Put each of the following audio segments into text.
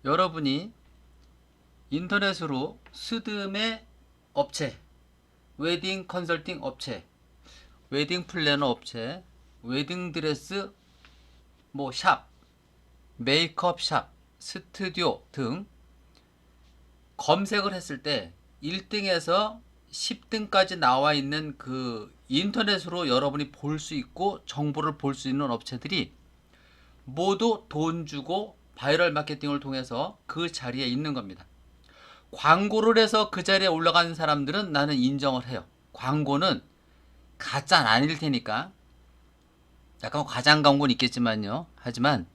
여러분이 인터넷으로 스드메 업체, 웨딩 컨설팅 업체, 웨딩 플래너 업체, 웨딩 드레스 샵, 메이크업 샵, 스튜디오 등 검색을 했을 때 1등에서 10등까지 나와 있는 그 인터넷으로 여러분이 볼 수 있고 정보를 볼 수 있는 업체들이 모두 돈 주고 바이럴 마케팅을 통해서 그 자리에 있는 겁니다. 광고를 해서 그 자리에 올라가는 사람들은 나는 인정을 해요. 광고는 가짜는 아닐 테니까. 약간 과장 광고는 있겠지만요. 하지만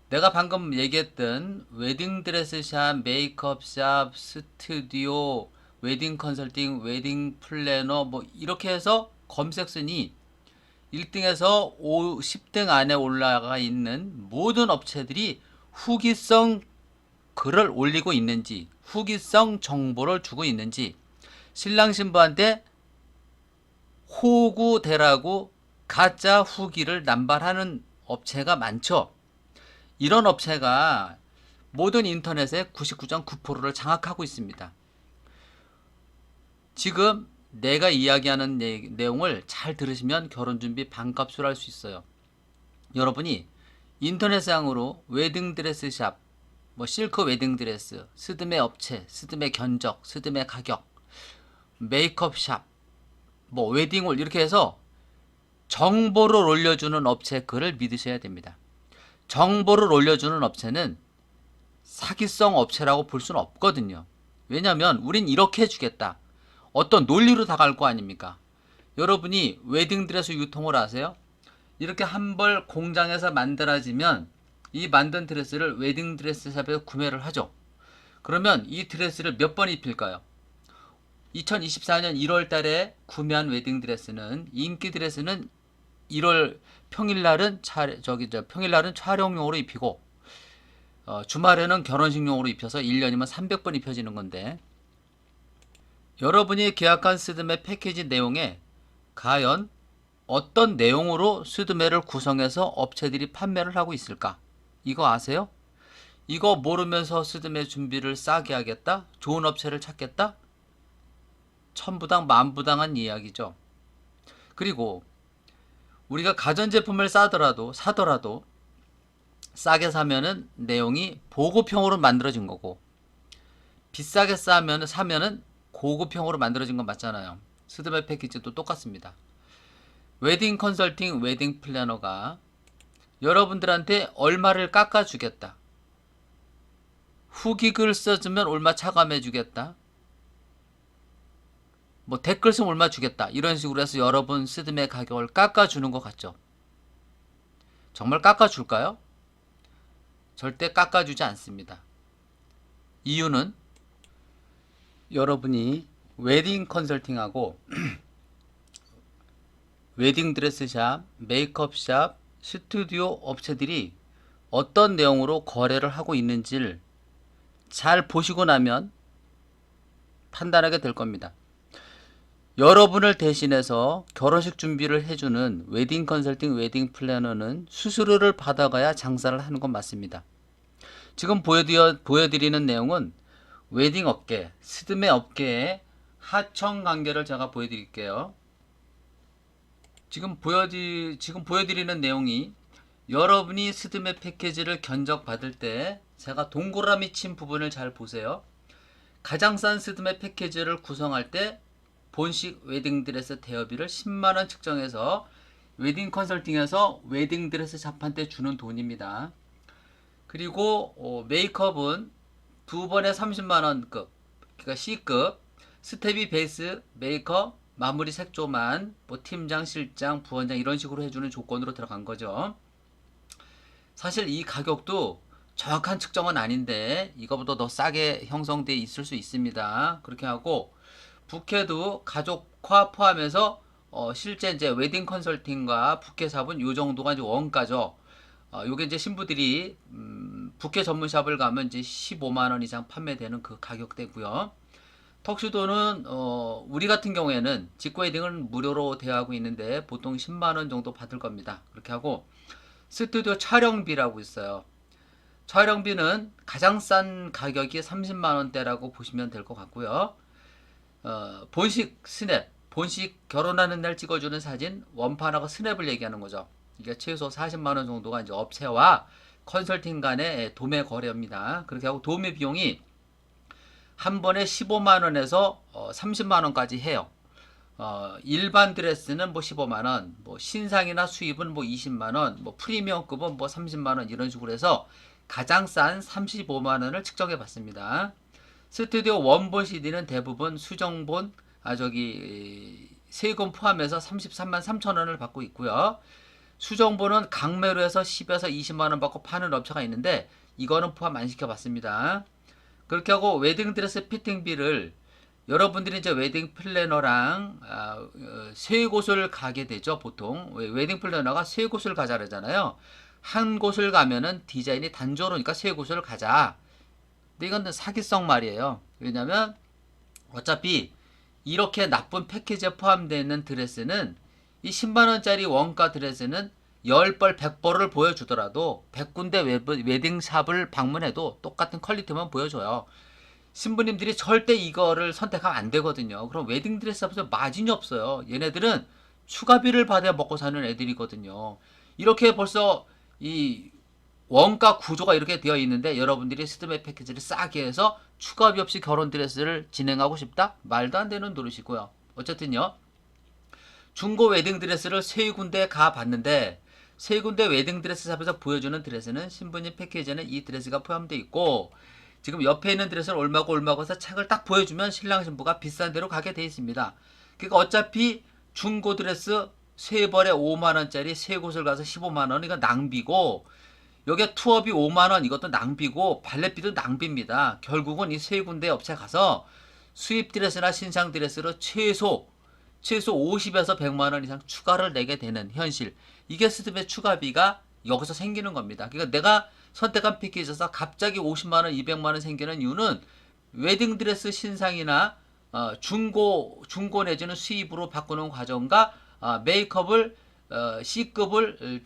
내가 방금 얘기했던 웨딩 드레스샵, 메이크업샵, 스튜디오, 웨딩 컨설팅, 웨딩 플래너 이렇게 해서 검색순위 1등에서 10등 안에 올라가 있는 모든 업체들이 후기성 글을 올리고 있는지, 후기성 정보를 주고 있는지, 신랑 신부한테 호구대라고 가짜 후기를 남발하는 업체가 많죠. 이런 업체가 모든 인터넷의 99.9%를 장악하고 있습니다. 지금 내가 이야기하는 내용을 잘 들으시면 결혼준비 반값으로 할 수 있어요. 여러분이 인터넷상으로 웨딩드레스샵, 실크 웨딩드레스, 스드메 업체, 스드메 견적, 스드메 가격, 메이크업샵, 웨딩홀 이렇게 해서 정보를 올려주는 업체 글을 믿으셔야 됩니다. 정보를 올려주는 업체는 사기성 업체라고 볼 수는 없거든요. 왜냐하면 우린 이렇게 해주겠다. 어떤 논리로 다가갈 거 아닙니까? 여러분이 웨딩드레스 유통을 하세요? 이렇게 한 벌 공장에서 만들어지면 이 만든 드레스를 웨딩드레스샵에서 구매를 하죠. 그러면 이 드레스를 몇 번 입힐까요? 2024년 1월 달에 구매한 웨딩드레스는 인기 드레스는 1월 평일날은 평일날은 촬영용으로 입히고 주말에는 결혼식용으로 입혀서 1년이면 300번 입혀지는 건데 여러분이 계약한 스드메 패키지 내용에 과연 어떤 내용으로 스드메를 구성해서 업체들이 판매를 하고 있을까? 이거 아세요? 이거 모르면서 스드메 준비를 싸게 하겠다? 좋은 업체를 찾겠다? 천부당 만부당한 이야기죠. 그리고 우리가 가전제품을 사더라도 싸게 사면은 내용이 보급형으로 만들어진 거고 비싸게 사면은 고급형으로 만들어진 건 맞잖아요. 스드메 패키지도 똑같습니다. 웨딩 컨설팅, 웨딩 플래너가 여러분들한테 얼마를 깎아주겠다. 후기글 써주면 얼마 차감해주겠다. 댓글 쓰면 얼마 주겠다. 이런 식으로 해서 여러분 스드메 가격을 깎아주는 것 같죠. 정말 깎아줄까요? 절대 깎아주지 않습니다. 이유는 여러분이 웨딩 컨설팅하고 웨딩 드레스샵, 메이크업샵, 스튜디오 업체들이 어떤 내용으로 거래를 하고 있는지를 잘 보시고 나면 판단하게 될 겁니다. 여러분을 대신해서 결혼식 준비를 해주는 웨딩 컨설팅, 웨딩 플래너는 수수료를 받아가야 장사를 하는 건 맞습니다. 지금 보여드리는 내용은 웨딩 업계, 스드메 업계의 하청 관계를 제가 보여드릴게요. 지금 보여드리는 내용이 여러분이 스드메 패키지를 견적받을 때 제가 동그라미 친 부분을 잘 보세요. 가장 싼 스드메 패키지를 구성할 때 본식 웨딩드레스 대여비를 10만원 측정해서 웨딩 컨설팅에서 웨딩드레스 샵한테 주는 돈입니다. 그리고 메이크업은 두 번에 30만원급, 그러니까 C급, 스텝이 베이스, 메이크업, 마무리 색조만 팀장, 실장, 부원장 이런 식으로 해주는 조건으로 들어간 거죠. 사실 이 가격도 정확한 측정은 아닌데 이거보다 더 싸게 형성돼 있을 수 있습니다. 그렇게 하고 부케도 가족화 포함해서 실제 이제 웨딩 컨설팅과 부케 샵은 요 정도가 이제 원가죠. 요게 이제 신부들이 부케 전문샵을 가면 이제 15만 원 이상 판매되는 그 가격대고요. 턱슈도는 우리 같은 경우에는 직구 웨딩은 무료로 대여하고 있는데 보통 10만 원 정도 받을 겁니다. 그렇게 하고 스튜디오 촬영비라고 있어요. 촬영비는 가장 싼 가격이 30만 원대라고 보시면 될 것 같고요. 본식 스냅, 본식 결혼하는 날 찍어주는 사진, 원판하고 스냅을 얘기하는 거죠. 이게 최소 40만 원 정도가 이제 업체와 컨설팅 간의 도매 거래입니다. 그렇게 하고 도매 비용이 한 번에 15만 원에서 30만 원까지 해요. 일반 드레스는 뭐 15만 원, 뭐 신상이나 수입은 뭐 20만 원, 뭐 프리미엄급은 뭐 30만 원 이런 식으로 해서 가장 싼 35만 원을 측정해 봤습니다. 스튜디오 원본 CD는 대부분 수정본, 세금 포함해서 33만 3천 원을 받고 있고요. 수정본은 강매로 해서 10에서 20만 원 받고 파는 업체가 있는데 이거는 포함 안 시켜봤습니다. 그렇게 하고 웨딩드레스 피팅비를 여러분들이 이제 웨딩 플래너랑 세 곳을 가게 되죠. 보통 웨딩 플래너가 세 곳을 가자 그러잖아요. 한 곳을 가면은 디자인이 단조로우니까 세 곳을 가자. 근데 이건 사기성 말이에요. 왜냐면 어차피 이렇게 나쁜 패키지에 포함되어 있는 드레스는 이 10만원짜리 원가 드레스는 10벌 100벌을 보여주더라도 100군데 웨딩샵을 방문해도 똑같은 퀄리티만 보여줘요. 신부님들이 절대 이거를 선택하면 안 되거든요. 그럼 웨딩드레스 앞에서 마진이 없어요. 얘네들은 추가비를 받아야 먹고 사는 애들이거든요. 이렇게 벌써 이 원가 구조가 이렇게 되어 있는데 여러분들이 스드메 패키지를 싸게 해서 추가비 없이 결혼 드레스를 진행하고 싶다? 말도 안 되는 노릇이고요. 어쨌든요. 중고 웨딩 드레스를 세 군데 가봤는데 세 군데 웨딩 드레스 샵에서 보여주는 드레스는 신부님 패키지에는 이 드레스가 포함되어 있고 지금 옆에 있는 드레스를 얼마고 해서 책을 딱 보여주면 신랑 신부가 비싼 데로 가게 되어 있습니다. 그러니까 어차피 중고 드레스 세 벌에 5만원짜리 세 곳을 가서 15만원 이거 낭비고 여기에 투어비 5만원 이것도 낭비고 발렛비도 낭비입니다. 결국은 이 세 군데 업체 가서 수입 드레스나 신상 드레스로 최소 50에서 100만원 이상 추가를 내게 되는 현실. 이게 스드메 추가비가 여기서 생기는 겁니다. 그러니까 내가 선택한 패키지에서 갑자기 50만원, 200만원 생기는 이유는 웨딩드레스 신상이나 중고 내지는 수입으로 바꾸는 과정과 메이크업을 C급을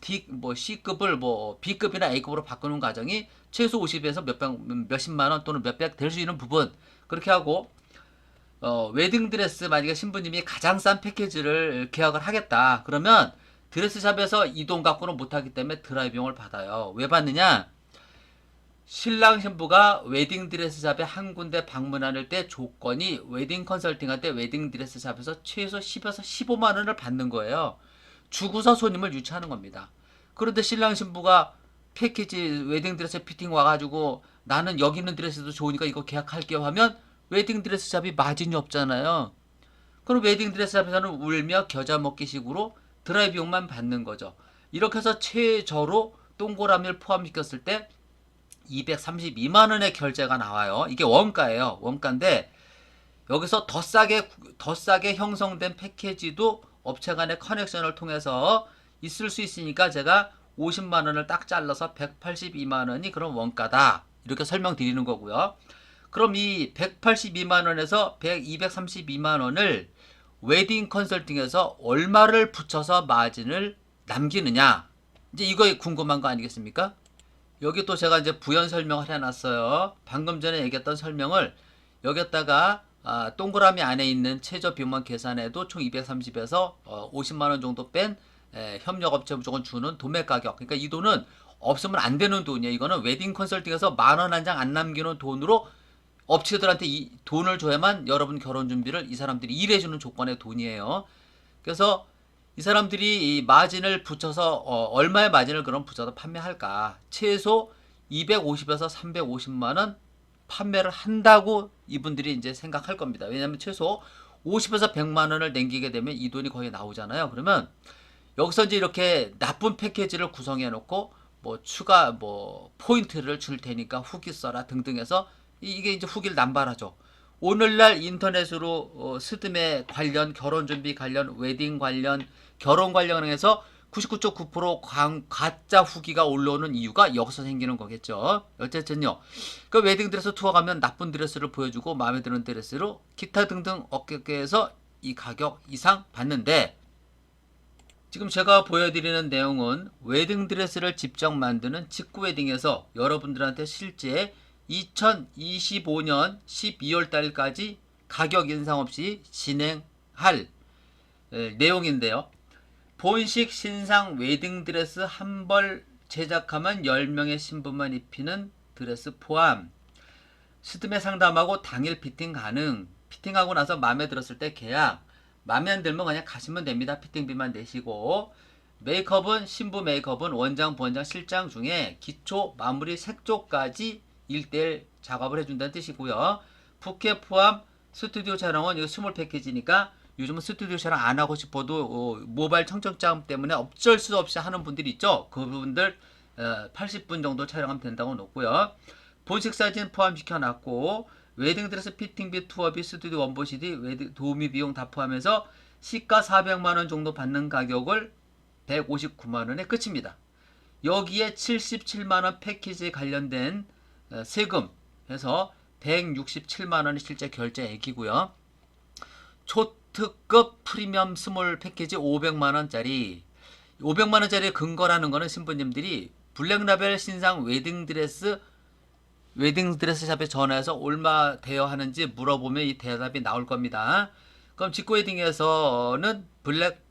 B급이나 A급으로 바꾸는 과정이 최소 50에서 몇십만원 또는 몇백 될 수 있는 부분 그렇게 하고 웨딩드레스 만약에 신부님이 가장 싼 패키지를 계약을 하겠다 그러면 드레스샵에서 이동 갖고는 못하기 때문에 드라이브 비용을 받아요. 왜 받느냐? 신랑 신부가 웨딩 드레스샵에 한 군데 방문할 때 조건이 웨딩 컨설팅할 때 웨딩 드레스샵에서 최소 10에서 15만 원을 받는 거예요. 주고서 손님을 유치하는 겁니다. 그런데 신랑 신부가 패키지 웨딩 드레스 피팅 와가지고 나는 여기 있는 드레스도 좋으니까 이거 계약할게요 하면 웨딩 드레스샵이 마진이 없잖아요. 그럼 웨딩 드레스샵에서는 울며 겨자 먹기식으로 드라이브 비용만 받는 거죠. 이렇게 해서 최저로 동그라미를 포함시켰을 때 232만 원의 결제가 나와요. 이게 원가예요. 원가인데 여기서 더 싸게 형성된 패키지도 업체 간의 커넥션을 통해서 있을 수 있으니까 제가 50만 원을 딱 잘라서 182만 원이 그런 원가다. 이렇게 설명드리는 거고요. 그럼 이 182만 원에서 232만 원을 웨딩 컨설팅에서 얼마를 붙여서 마진을 남기느냐. 이제 이거 궁금한 거 아니겠습니까? 여기 또 제가 이제 부연 설명을 해놨어요. 방금 전에 얘기했던 설명을 여기다가 동그라미 안에 있는 최저 비용만 계산해도 총 230에서 50만 원 정도 뺀 협력업체 무조건 주는 도매 가격. 그러니까 이 돈은 없으면 안 되는 돈이에요. 이거는 웨딩 컨설팅에서 만 원 한 장 안 남기는 돈으로 업체들한테 이 돈을 줘야만 여러분 결혼 준비를 이 사람들이 일해주는 조건의 돈이에요. 그래서 이 사람들이 이 마진을 붙여서 얼마의 마진을 그럼 붙여서 판매할까? 최소 250에서 350만 원 판매를 한다고 이분들이 이제 생각할 겁니다. 왜냐하면 최소 50에서 100만 원을 남기게 되면 이 돈이 거의 나오잖아요. 그러면 여기서 이제 이렇게 나쁜 패키지를 구성해 놓고 뭐 추가 뭐 포인트를 줄 테니까 후기 써라 등등 해서 이게 이제 후기를 남발하죠. 오늘날 인터넷으로 스드메 관련 결혼 준비 관련 웨딩 관련 결혼 관련해서 99.9% 가짜 후기가 올라오는 이유가 여기서 생기는 거겠죠. 어쨌든요. 그 웨딩 드레스 투어 가면 나쁜 드레스를 보여주고 마음에 드는 드레스로 기타 등등 업계에서 이 가격 이상 받는데 지금 제가 보여드리는 내용은 웨딩드레스를 직접 만드는 직구웨딩에서 여러분들한테 실제 2025년 12월 달까지 가격 인상 없이 진행할 내용인데요. 본식 신상 웨딩드레스 한 벌 제작하면 10명의 신부만 입히는 드레스 포함, 스드메 상담하고 당일 피팅 가능, 피팅하고 나서 마음에 들었을 때 계약, 마음에 안 들면 그냥 가시면 됩니다. 피팅비만 내시고, 메이크업은 신부 메이크업은 원장, 부원장, 실장 중에 기초, 마무리, 색조까지 1대1 작업을 해준다는 뜻이고요. 부케 포함 스튜디오 촬영은 이거 스몰 패키지니까 요즘은 스튜디오 촬영 안 하고 싶어도 모바일 청첩장 때문에 어쩔 수 없이 하는 분들이 있죠. 그분들 80분 정도 촬영하면 된다고 놓고요. 본식 사진 포함시켜놨고, 웨딩드레스 피팅비, 투어비, 스튜디오 원보시디, 도우미 비용 다 포함해서 시가 400만원 정도 받는 가격을 159만원에 끝입니다. 여기에 77만원 패키지에 관련된 세금 해서 167만원이 실제 결제액이고요. 초특급 프리미엄 스몰 패키지 500만원짜리, 500만원짜리 근거라는 거는 신부님들이 블랙라벨 신상 웨딩드레스 샵에 전화해서 얼마 대여 하는지 물어보면 이 대답이 나올 겁니다. 그럼 직구웨딩에서는 블랙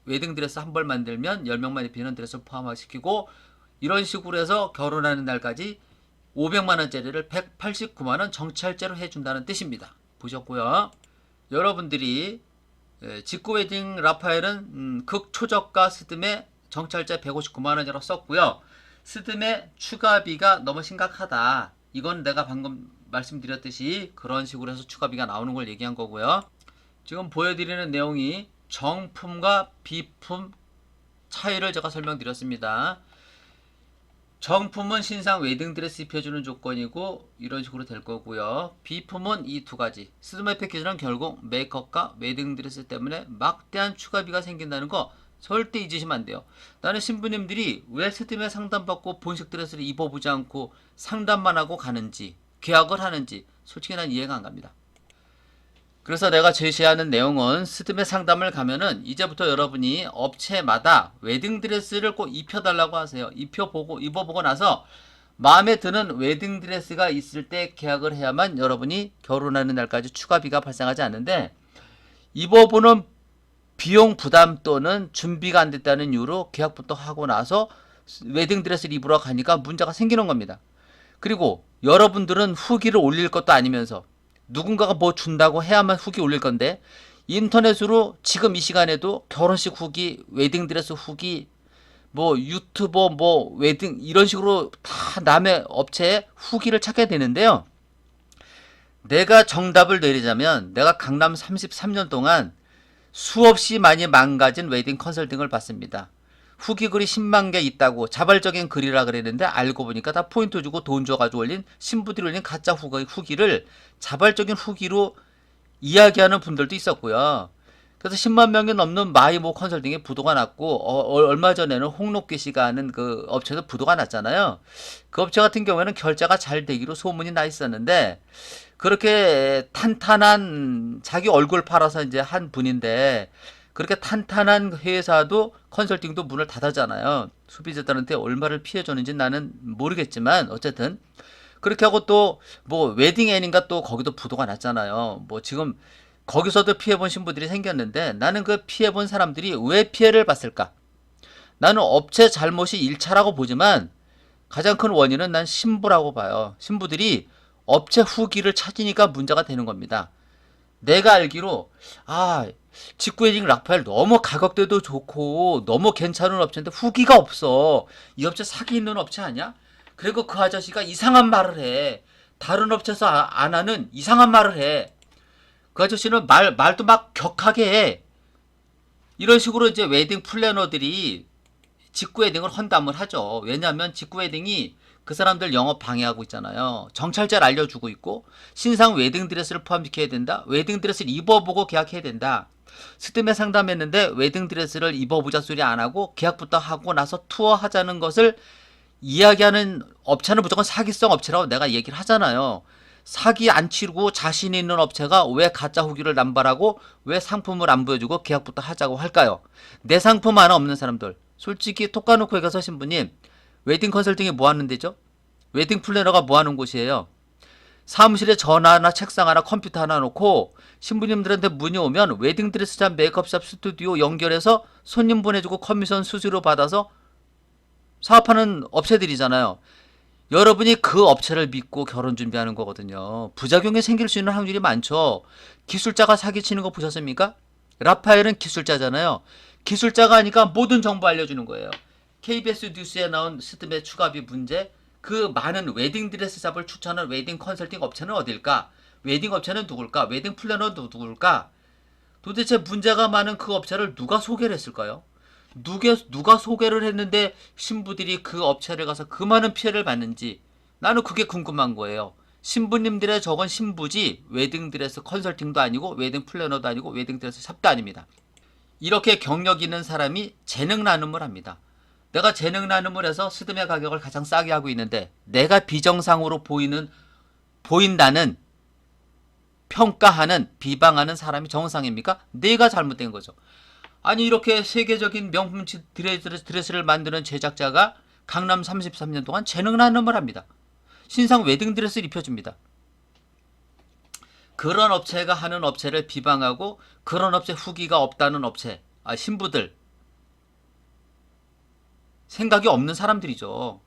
웨딩드레스 한 벌 만들면 10명만 입히는 드레스를 포함시키고, 이런 식으로 해서 결혼하는 날까지 500만원짜리를 189만원 정찰제로 해준다는 뜻입니다. 보셨고요. 여러분들이 직구웨딩 라파엘은 극초저가 스드메 정찰제 159만원이라고 썼고요. 스드메 추가비가 너무 심각하다. 이건 내가 방금 말씀드렸듯이 그런 식으로 해서 추가비가 나오는 걸 얘기한 거고요. 지금 보여드리는 내용이 정품과 비품 차이를 제가 설명드렸습니다. 정품은 신상 웨딩드레스 입혀주는 조건이고 이런 식으로 될 거고요. 비품은 이 두 가지. 스드메 패키지는 결국 메이크업과 웨딩드레스 때문에 막대한 추가비가 생긴다는 거 절대 잊으시면 안 돼요. 나는 신부님들이 왜 스드메 상담받고 본식 드레스를 입어보지 않고 상담만 하고 가는지, 계약을 하는지 솔직히 난 이해가 안 갑니다. 그래서 내가 제시하는 내용은 스드메 상담을 가면은 이제부터 여러분이 업체마다 웨딩드레스를 꼭 입혀달라고 하세요. 입어보고 나서 마음에 드는 웨딩드레스가 있을 때 계약을 해야만 여러분이 결혼하는 날까지 추가비가 발생하지 않는데, 입어보는 비용 부담 또는 준비가 안 됐다는 이유로 계약부터 하고 나서 웨딩드레스를 입으러 가니까 문제가 생기는 겁니다. 그리고 여러분들은 후기를 올릴 것도 아니면서 누군가가 뭐 준다고 해야만 후기 올릴 건데, 인터넷으로 지금 이 시간에도 결혼식 후기, 웨딩드레스 후기, 뭐 유튜버, 뭐 웨딩 이런 식으로 다 남의 업체에 후기를 찾게 되는데요. 내가 정답을 내리자면 내가 강남 33년 동안 수없이 많이 망가진 웨딩 컨설팅을 받습니다. 후기 글이 10만 개 있다고 자발적인 글이라 그랬는데 알고 보니까 다 포인트 주고 돈 줘가지고 올린, 신부들이 올린 가짜 후기를 자발적인 후기로 이야기하는 분들도 있었고요. 그래서 10만 명이 넘는 마이모 컨설팅에 부도가 났고, 얼마 전에는 홍록기 씨가 하는 그 업체도 부도가 났잖아요. 그 업체 같은 경우에는 결제가 잘 되기로 소문이 나 있었는데, 그렇게 탄탄한 자기 얼굴 팔아서 이제 한 분인데, 그렇게 탄탄한 회사도 컨설팅도 문을 닫았잖아요. 소비자들한테 얼마를 피해줬는지 나는 모르겠지만 어쨌든 그렇게 하고 또 뭐 웨딩앤인가 또 거기도 부도가 났잖아요. 뭐 지금 거기서도 피해본 신부들이 생겼는데, 나는 그 피해본 사람들이 왜 피해를 봤을까? 나는 업체 잘못이 1차라고 보지만 가장 큰 원인은 난 신부라고 봐요. 신부들이 업체 후기를 찾으니까 문제가 되는 겁니다. 내가 알기로 직구웨딩 라파엘 너무 가격대도 좋고 너무 괜찮은 업체인데 후기가 없어. 이 업체 사기 있는 업체 아니야? 그리고 그 아저씨가 이상한 말을 해. 다른 업체에서 안 하는 이상한 말을 해. 그 아저씨는 말도 막 격하게 해. 이런 식으로 이제 웨딩 플래너들이 직구웨딩을 헌담을 하죠. 왜냐하면 직구웨딩이 그 사람들 영업 방해하고 있잖아요. 정찰제를 알려주고 있고, 신상 웨딩드레스를 포함시켜야 된다. 웨딩드레스를 입어보고 계약해야 된다. 스드메 상담했는데 웨딩드레스를 입어보자 소리 안 하고 계약부터 하고 나서 투어 하자는 것을 이야기하는 업체는 무조건 사기성 업체라고 내가 얘기를 하잖아요. 사기 안 치르고 자신 있는 업체가 왜 가짜 후기를 남발하고 왜 상품을 안 보여주고 계약부터 하자고 할까요? 내 상품 하나 없는 사람들. 솔직히 톡 까놓고 얘기해서 신부님, 웨딩 컨설팅이 뭐 하는 데죠? 웨딩 플래너가 뭐 하는 곳이에요? 사무실에 전화나 책상 하나 컴퓨터 하나 놓고 신부님들한테 문의 오면 웨딩드레스샵 메이크업샵 스튜디오 연결해서 손님 보내주고 커미션 수수료 받아서 사업하는 업체들이잖아요. 여러분이 그 업체를 믿고 결혼 준비하는 거거든요. 부작용이 생길 수 있는 확률이 많죠. 기술자가 사기치는 거 보셨습니까? 라파엘은 기술자잖아요. 기술자가 하니까 모든 정보 알려주는 거예요. KBS 뉴스에 나온 스드메 추가비 문제, 그 많은 웨딩 드레스샵을 추천하는 웨딩 컨설팅 업체는 어딜까? 웨딩 업체는 누굴까? 웨딩 플래너는 누굴까? 도대체 문제가 많은 그 업체를 누가 소개를 했을까요? 누가 소개를 했는데 신부들이 그 업체를 가서 그 많은 피해를 받는지 나는 그게 궁금한 거예요. 신부님들의 저건 신부지 웨딩드레스 컨설팅도 아니고 웨딩 플래너도 아니고 웨딩드레스 샵도 아닙니다. 이렇게 경력 있는 사람이 재능 나눔을 합니다. 내가 재능 나눔을 해서 스드메 가격을 가장 싸게 하고 있는데 내가 비정상으로 보인다는 평가하는 비방하는 사람이 정상입니까? 내가 잘못된 거죠. 아니 이렇게 세계적인 명품 드레스를 만드는 제작자가 강남 33년 동안 재능 나눔을 합니다. 신상 웨딩드레스를 입혀줍니다. 그런 업체가 하는 업체를 비방하고 그런 업체 후기가 없다는 업체, 신부들 생각이 없는 사람들이죠.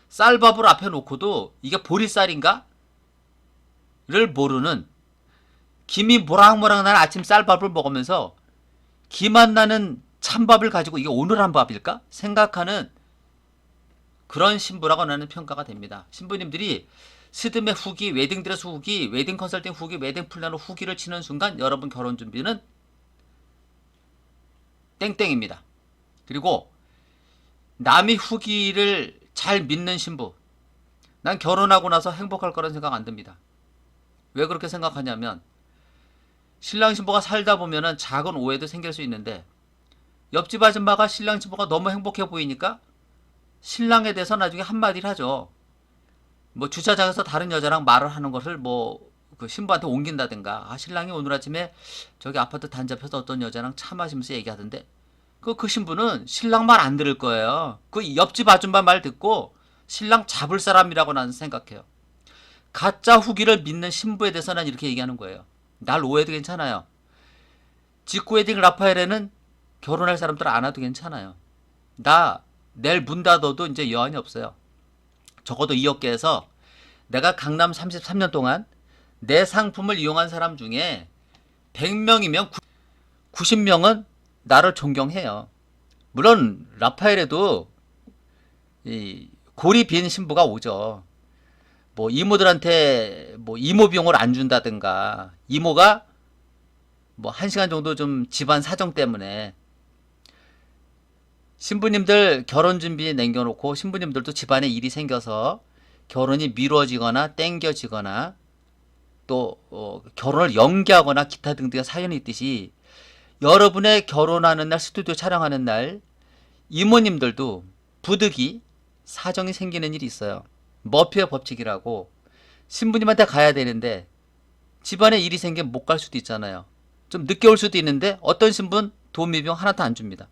쌀밥을 앞에 놓고도 이게 보리쌀인가? 를 모르는 김이 모락모락 나는 아침 쌀밥을 먹으면서 기만 나는 찬밥을 가지고 이게 오늘 한 밥일까? 생각하는 그런 신부라고 나는 평가가 됩니다. 신부님들이 스드메 후기, 웨딩드레스 후기, 웨딩 컨설팅 후기, 웨딩 플래너 후기를 치는 순간 여러분 결혼 준비는 땡땡입니다. 그리고 남의 후기를 잘 믿는 신부, 난 결혼하고 나서 행복할 거라는 생각 안 듭니다. 왜 그렇게 생각하냐면 신랑 신부가 살다 보면은 작은 오해도 생길 수 있는데 옆집 아줌마가 신랑 신부가 너무 행복해 보이니까 신랑에 대해서 나중에 한마디를 하죠. 뭐 주차장에서 다른 여자랑 말을 하는 것을 그 신부한테 옮긴다든가, 신랑이 오늘 아침에 저기 아파트 단지 앞에서 어떤 여자랑 차 마시면서 얘기하던데 그 신부는 신랑 말 안 들을 거예요. 그 옆집 아줌마 말 듣고 신랑 잡을 사람이라고 나는 생각해요. 가짜 후기를 믿는 신부에 대해서 난 이렇게 얘기하는 거예요. 날 오해도 괜찮아요. 직구 웨딩 라파엘에는 결혼할 사람들 안 와도 괜찮아요. 나 내일 문 닫아도 이제 여한이 없어요. 적어도 이 업계에서 내가 강남 33년 동안 내 상품을 이용한 사람 중에 100명이면 90명은 나를 존경해요. 물론 라파엘에도 골이 빈 신부가 오죠. 뭐 이모들한테 뭐 이모 비용을 안 준다든가, 이모가 뭐 1시간 정도 좀 집안 사정 때문에 신부님들 결혼 준비 남겨놓고 신부님들도 집안에 일이 생겨서 결혼이 미뤄지거나 땡겨지거나 또 결혼을 연기하거나 기타 등등의 사연이 있듯이 여러분의 결혼하는 날, 스튜디오 촬영하는 날 이모님들도 부득이 사정이 생기는 일이 있어요. 머피의 법칙이라고 신부님한테 가야 되는데 집안에 일이 생기면 못 갈 수도 있잖아요. 좀 늦게 올 수도 있는데 어떤 신부는 도우미비용 하나도 안 줍니다.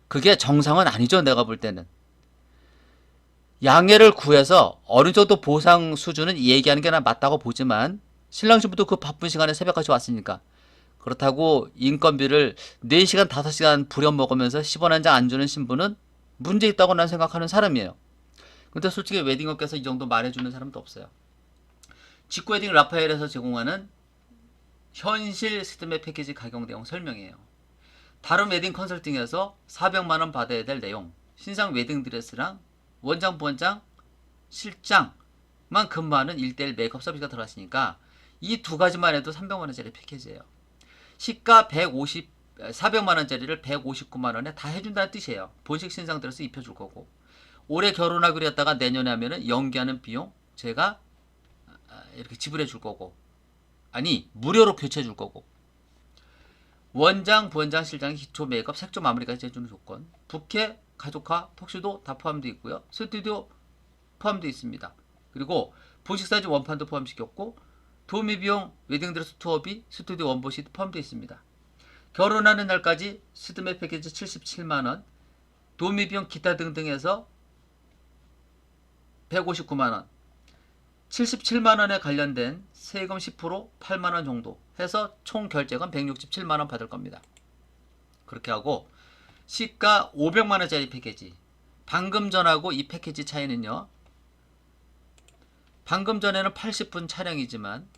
그게 정상은 아니죠. 내가 볼 때는. 양해를 구해서 어느 정도 보상 수준은 얘기하는 게 맞다고 보지만 신랑 신부도 그 바쁜 시간에 새벽까지 왔으니까 그렇다고 인건비를 4시간 5시간 부려먹으면서 10원 한 장 안 주는 신부는 문제 있다고 난 생각하는 사람이에요. 근데 솔직히 웨딩업계에서 이 정도 말해주는 사람도 없어요. 직구 웨딩 라파엘에서 제공하는 현실 스드메 패키지 가격 내용 설명이에요. 다른 웨딩 컨설팅에서 400만원 받아야 될 내용, 신상 웨딩 드레스랑 원장, 부원장, 실장만 근무하는 1:1 메이크업 서비스가 들어갔으니까 이 두 가지만 해도 300만원짜리 패키지예요. 시가 400만원짜리를 159만원에 다 해준다는 뜻이에요. 본식 신상 드레스 입혀줄 거고, 올해 결혼하기로 했다가 내년에 하면은 연기하는 비용 제가 이렇게 지불해 줄 거고, 아니 무료로 교체해 줄 거고, 원장, 부원장, 실장의 기초 메이크업, 색조 마무리까지 해주는 조건, 부케, 가족화, 턱시도 다 포함되어 있고요. 스튜디오 포함되어 있습니다. 그리고 본식사진 원판도 포함시켰고 도우미비용, 웨딩드레스 투어비, 스튜디오 원보시도 포함되어 있습니다. 결혼하는 날까지 스드메 패키지 77만원, 도우미비용 기타 등등 해서 159만원, 77만원에 관련된 세금 10% 8만원 정도 해서 총 결제금 167만원 받을 겁니다. 그렇게 하고 시가 500만원짜리 패키지, 방금 전하고 이 패키지 차이는요, 방금 전에는 80분 촬영이지만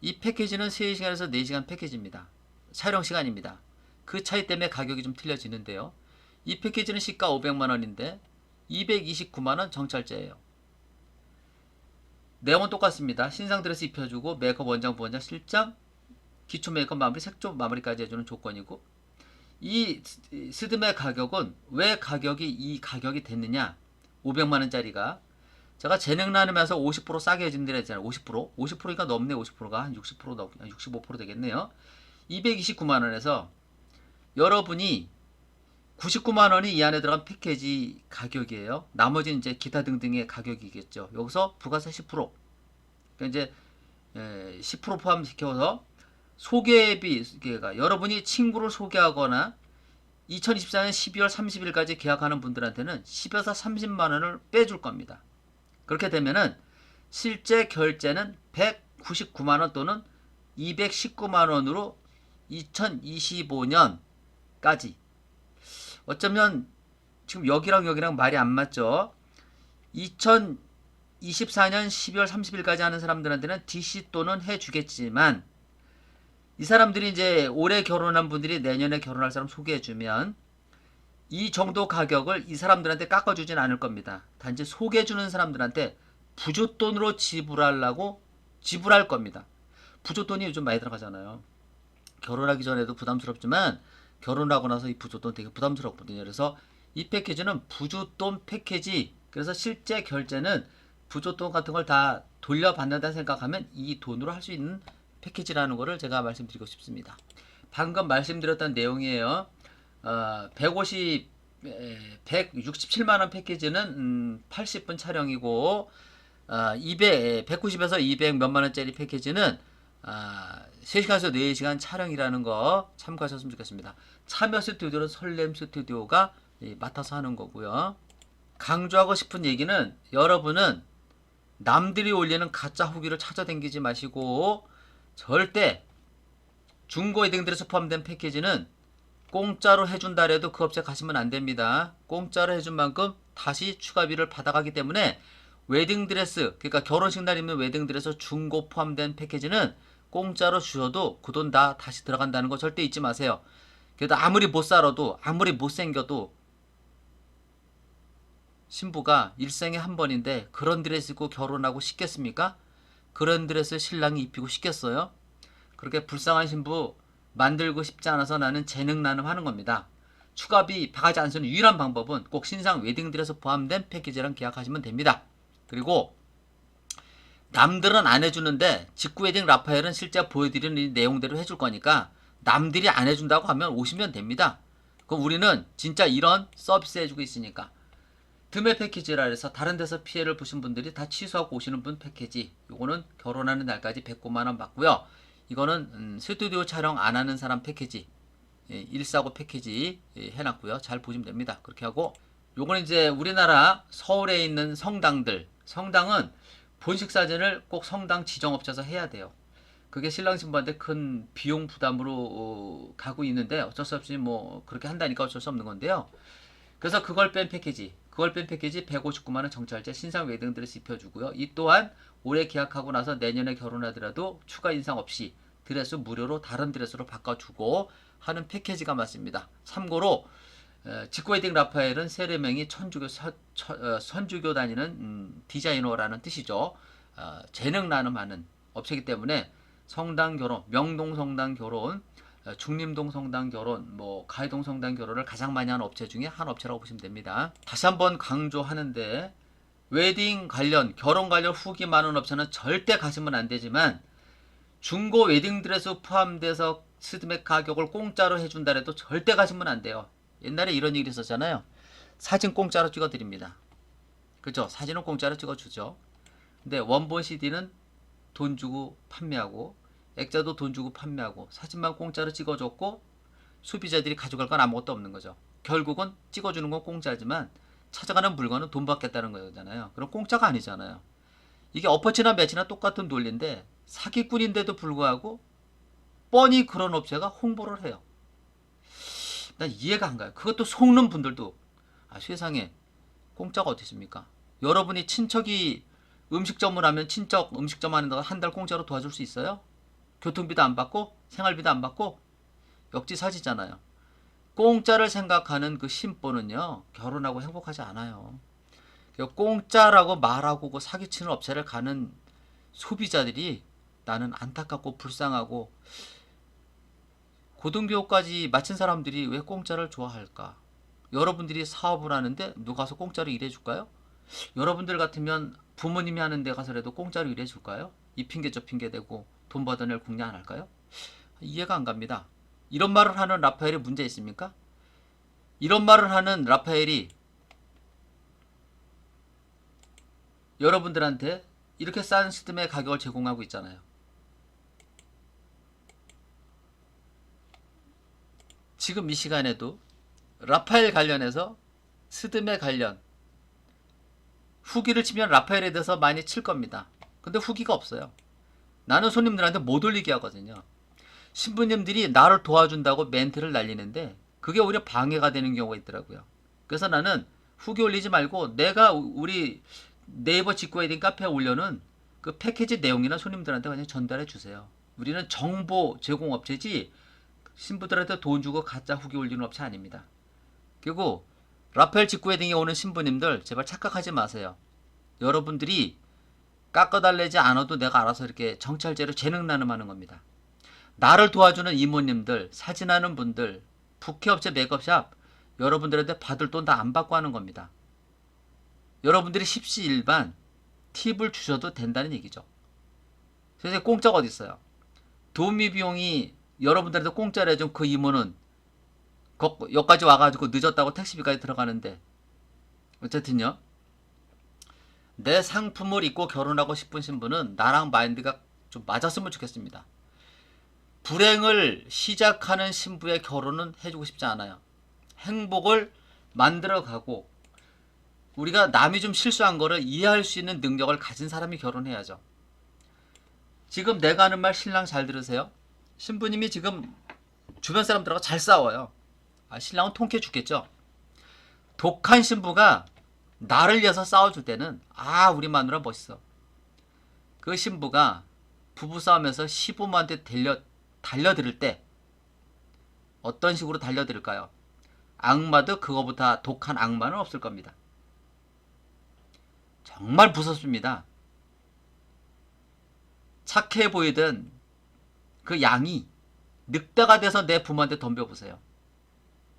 이 패키지는 3시간에서 4시간 패키지입니다. 촬영 시간입니다. 그 차이 때문에 가격이 좀 틀려지는데요. 이 패키지는 시가 500만원인데 229만원 정찰제예요. 내용은 똑같습니다. 신상 드레스 입혀주고 메이크업 원장, 부원장, 실장, 기초 메이크업 마무리, 색조 마무리까지 해주는 조건이고, 이 스드메 가격은 왜 이 가격이 됐느냐, 500만원짜리가 제가 재능 나누면서 50% 싸게 해준다고 했잖아요. 50%가 넘네. 50%가 한 60% 넘, 65% 되겠네요. 229만원에서 여러분이 99만원이 이 안에 들어간 패키지 가격이에요. 나머지는 이제 기타 등등의 가격이겠죠. 여기서 부가세 10%. 그러니까 이제 10% 포함시켜서 소개비가, 여러분이 친구를 소개하거나 2024년 12월 30일까지 계약하는 분들한테는 10에서 30만원을 빼줄 겁니다. 그렇게 되면은 실제 결제는 199만원 또는 219만원으로 2025년까지, 어쩌면 지금 여기랑 말이 안 맞죠. 2024년 12월 30일까지 하는 사람들한테는 DC 또는 해주겠지만, 이 사람들이 이제 올해 결혼한 분들이 내년에 결혼할 사람 소개해주면 이 정도 가격을 이 사람들한테 깎아주진 않을 겁니다. 단지 소개해주는 사람들한테 부조돈으로 지불할 겁니다. 부조돈이 요즘 많이 들어가잖아요. 결혼하기 전에도 부담스럽지만 결혼하고 나서 이 부조돈 되게 부담스럽거든요. 그래서 이 패키지는 부조돈 패키지, 그래서 실제 결제는 부조돈 같은 걸 다 돌려받는다 생각하면 이 돈으로 할 수 있는 패키지라는 거를 제가 말씀드리고 싶습니다. 방금 말씀드렸던 내용이에요. 167만원 패키지는 80분 촬영이고, 190에서 200 몇만원짜리 패키지는 3시간에서 4시간 촬영이라는 거 참고하셨으면 좋겠습니다. 참여 스튜디오는 설렘 스튜디오가 맡아서 하는 거고요. 강조하고 싶은 얘기는, 여러분은 남들이 올리는 가짜 후기를 찾아다니지 마시고, 절대 중고 웨딩드레스 포함된 패키지는 공짜로 해준다 해도 그 업체 가시면 안 됩니다. 공짜로 해준 만큼 다시 추가비를 받아가기 때문에 웨딩드레스, 그러니까 결혼식 날 입는 웨딩드레스 중고 포함된 패키지는 공짜로 주셔도 그 돈 다 다시 들어간다는 거 절대 잊지 마세요. 그래도 아무리 못 살아도, 아무리 못생겨도 신부가 일생에 한 번인데 그런 드레스 입고 결혼하고 싶겠습니까? 그런 드레스 신랑이 입히고 싶겠어요? 그렇게 불쌍한 신부 만들고 싶지 않아서 나는 재능 나눔하는 겁니다. 추가비 바가지 안 쓰는 유일한 방법은 꼭 신상 웨딩드레스 포함된 패키지랑 계약하시면 됩니다. 그리고 남들은 안 해주는데 직구 웨딩 라파엘은 실제 보여드리는 이 내용대로 해줄 거니까 남들이 안 해준다고 하면 오시면 됩니다. 그럼 우리는 진짜 이런 서비스 해주고 있으니까. 드메 패키지라 해서 다른 데서 피해를 보신 분들이 다 취소하고 오시는 분 패키지, 요거는 결혼하는 날까지 109만원 받고요. 이거는 스튜디오 촬영 안 하는 사람 패키지, 149 패키지 해놨고요. 잘 보시면 됩니다. 그렇게 하고, 요거는 이제 우리나라 서울에 있는 성당들, 성당은 본식 사진을 꼭 성당 지정업체에서 해야 돼요. 그게 신랑 신부한테 큰 비용 부담으로 가고 있는데 어쩔 수 없이 뭐 그렇게 한다니까 어쩔 수 없는 건데요. 그래서 그걸 뺀 패키지 159만원 정찰제 신상 웨딩드레스 입혀주고요. 이 또한 올해 계약하고 나서 내년에 결혼하더라도 추가 인상 없이 드레스 무료로 다른 드레스로 바꿔주고 하는 패키지가 맞습니다. 참고로 직구 웨딩 라파엘은 세례명이 선주교 다니는 디자이너라는 뜻이죠. 재능 나눔하는 업체이기 때문에 성당 결혼, 명동 성당 결혼, 중림동 성당 결혼, 뭐 가해동 성당 결혼을 가장 많이 하는 업체 중에 한 업체라고 보시면 됩니다. 다시 한번 강조하는데, 웨딩 관련, 결혼 관련 후기 많은 업체는 절대 가시면 안 되지만, 중고 웨딩드레스 포함돼서 스드메 가격을 공짜로 해준다 해도 절대 가시면 안 돼요. 옛날에 이런 얘기 있었잖아요. 사진 공짜로 찍어드립니다. 그죠? 사진은 공짜로 찍어주죠. 근데 원본 CD는 돈 주고 판매하고 액자도 돈 주고 판매하고 사진만 공짜로 찍어줬고 소비자들이 가져갈 건 아무것도 없는 거죠. 결국은 찍어주는 건 공짜지만 찾아가는 물건은 돈 받겠다는 거잖아요. 그럼 공짜가 아니잖아요. 이게 엎어치나 매치나 똑같은 논리인데 사기꾼인데도 불구하고 뻔히 그런 업체가 홍보를 해요. 난 이해가 안 가요. 그것도 속는 분들도 세상에 공짜가 어디 있습니까? 여러분이 친척이 음식점을 하면 친척 음식점 하는 데가 한 달 공짜로 도와줄 수 있어요? 교통비도 안 받고 생활비도 안 받고 역지사지잖아요. 공짜를 생각하는 그 심보는요 결혼하고 행복하지 않아요. 공짜라고 말하고 그 사기치는 업체를 가는 소비자들이 나는 안타깝고 불쌍하고 고등교육까지 마친 사람들이 왜 공짜를 좋아할까? 여러분들이 사업을 하는데 누가 가서 공짜로 일해줄까요? 여러분들 같으면 부모님이 하는 데 가서라도 공짜로 일해줄까요? 이 핑계 저 핑계 대고 돈 받아낼 궁리 안 할까요? 이해가 안 갑니다. 이런 말을 하는 라파엘이 문제 있습니까? 이런 말을 하는 라파엘이 여러분들한테 이렇게 싼 스드메 가격을 제공하고 있잖아요. 지금 이 시간에도 라파엘 관련해서 스드메 관련 후기를 치면 라파엘에 대해서 많이 칠 겁니다. 근데 후기가 없어요. 나는 손님들한테 못 올리게 하거든요. 신부님들이 나를 도와준다고 멘트를 날리는데 그게 오히려 방해가 되는 경우가 있더라고요. 그래서 나는 후기 올리지 말고 내가 우리 네이버 직구웨딩 카페에 올려놓은 그 패키지 내용이나 손님들한테 그냥 전달해 주세요. 우리는 정보 제공업체지 신부들한테 돈 주고 가짜 후기 올리는 업체 아닙니다. 그리고 라파엘 직구웨딩에 오는 신부님들 제발 착각하지 마세요. 여러분들이 깎아달래지 않아도 내가 알아서 이렇게 정찰제로 재능 나눔하는 겁니다. 나를 도와주는 이모님들, 사진하는 분들, 부케업체 메이크업샵 여러분들한테 받을 돈 다 안 받고 하는 겁니다. 여러분들이 십시일반 팁을 주셔도 된다는 얘기죠. 그래서 공짜가 어디 있어요? 도우미 비용이 여러분들한테 공짜로 해준 그 이모는 여기까지 와가지고 늦었다고 택시비까지 들어가는데 어쨌든요. 내 상품을 입고 결혼하고 싶은 신부는 나랑 마인드가 좀 맞았으면 좋겠습니다. 불행을 시작하는 신부의 결혼은 해주고 싶지 않아요. 행복을 만들어가고 우리가 남이 좀 실수한 거를 이해할 수 있는 능력을 가진 사람이 결혼해야죠. 지금 내가 하는 말 신랑 잘 들으세요. 신부님이 지금 주변 사람들하고 잘 싸워요. 신랑은 통쾌해 죽겠죠. 독한 신부가 나를 위해서 싸워줄 때는 우리 마누라 멋있어. 그 신부가 부부싸움에서 시부모한테 달려들을 때 어떤 식으로 달려들을까요? 악마도 그거보다 독한 악마는 없을 겁니다. 정말 무섭습니다. 착해 보이던 그 양이 늑대가 돼서 내 부모한테 덤벼보세요.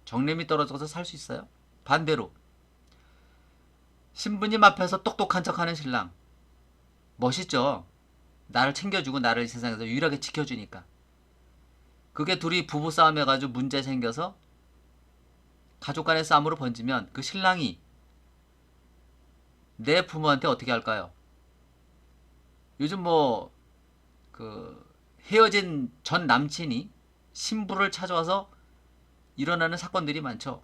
정념이 떨어져서 살 수 있어요? 반대로 신부님 앞에서 똑똑한 척하는 신랑 멋있죠? 나를 챙겨주고 나를 이 세상에서 유일하게 지켜주니까. 그게 둘이 부부싸움 해가지고 문제 생겨서 가족 간의 싸움으로 번지면 그 신랑이 내 부모한테 어떻게 할까요? 요즘 헤어진 전 남친이 신부를 찾아와서 일어나는 사건들이 많죠.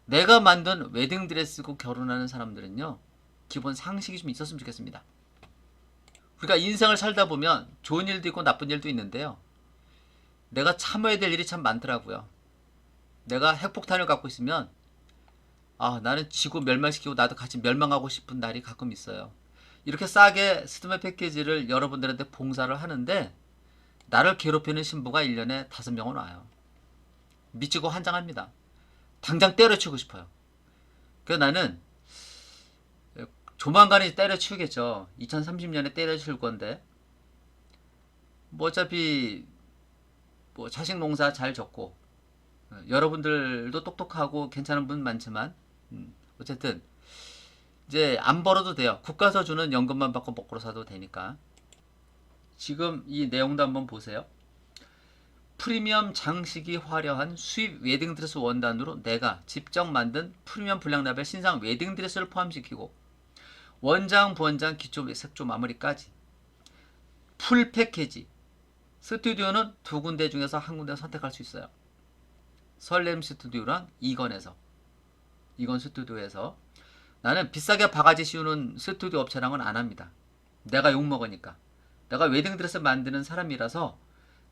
내가 만든 웨딩드레스 입고 결혼하는 사람들은요 기본 상식이 좀 있었으면 좋겠습니다. 우리가 인생을 살다 보면 좋은 일도 있고 나쁜 일도 있는데요, 내가 참아야 될 일이 참 많더라고요. 내가 핵폭탄을 갖고 있으면 나는 지구 멸망시키고 나도 같이 멸망하고 싶은 날이 가끔 있어요. 이렇게 싸게 스드메 패키지를 여러분들한테 봉사를 하는데 나를 괴롭히는 신부가 1년에 5명은 와요. 미치고 환장합니다. 당장 때려치우고 싶어요. 그래서 나는 조만간에 때려치우겠죠. 2030년에 때려치울 건데 어차피 자식 농사 잘 졌고 여러분들도 똑똑하고 괜찮은 분 많지만 어쨌든 이제 안 벌어도 돼요. 국가에서 주는 연금만 받고 먹고 사도 되니까. 지금 이 내용도 한번 보세요. 프리미엄 장식이 화려한 수입 웨딩드레스 원단으로 내가 직접 만든 프리미엄 불량라벨 신상 웨딩드레스를 포함시키고 원장, 부원장, 기초, 색조, 마무리까지 풀 패키지. 스튜디오는 두 군데 중에서 한 군데 선택할 수 있어요. 설렘 스튜디오랑 이건 스튜디오에서. 나는 비싸게 바가지 씌우는 스튜디오 업체랑은 안 합니다. 내가 욕먹으니까. 내가 웨딩드레스 만드는 사람이라서